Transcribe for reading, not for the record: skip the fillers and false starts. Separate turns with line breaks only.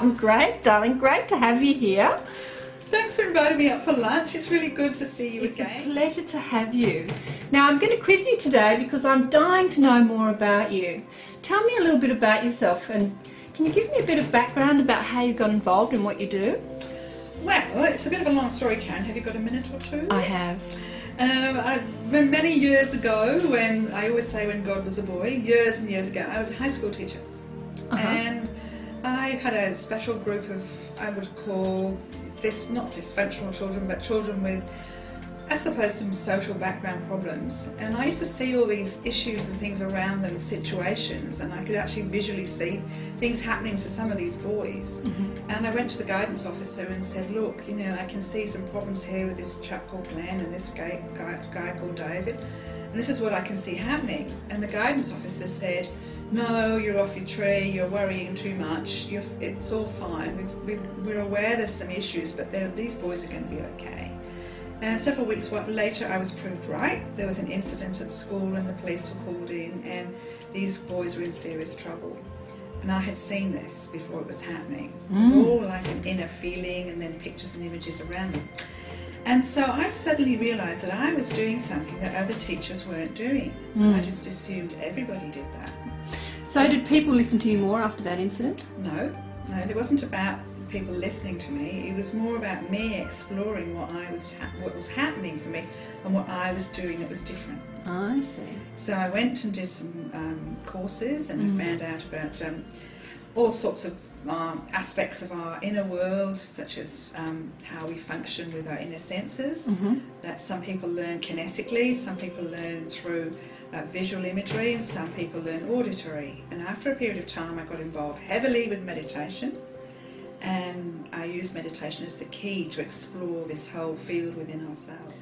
I'm great, darling. Great to have you here.
Thanks for inviting me up for lunch. It's really good to see you again.
It's a pleasure to have you. Now, I'm going to quiz you today because I'm dying to know more about you. Tell me a little bit about yourself, and can you give me a bit of background about how you got involved in what you do?
Well, it's a bit of a long story, Karen. Have you got a minute or two?
I have.
Many years ago, when I always say when God was a boy, years and years ago, I was a high school teacher. And I had a special group of, I would call not dysfunctional children, but children with, I suppose, some social background problems. And I used to see all these issues and things around them, situations, and I could actually visually see things happening to some of these boys. And I went to the guidance officer and said, look, you know, I can see some problems here with this chap called Glenn and this guy called David, and this is what I can see happening. And the guidance officer said, no, you're off your tree, you're worrying too much, it's all fine, we're aware there's some issues, but these boys are going to be okay. And several weeks later I was proved right. There was an incident at school and the police were called in, and these boys were in serious trouble. And I had seen this before it was happening. It was all like an inner feeling and then pictures and images around them. And so I suddenly realised that I was doing something that other teachers weren't doing. I just assumed everybody did that.
So did people listen to you more after that incident?
No, it wasn't about people listening to me. It was more about me exploring what was happening for me and what I was doing that was different.
I see.
So I went and did some courses, and I found out about all sorts of aspects of our inner world, such as how we function with our inner senses, that some people learn kinetically, some people learn through visual imagery, and some people learn auditory. And after a period of time I got involved heavily with meditation, and I use meditation as the key to explore this whole field within ourselves.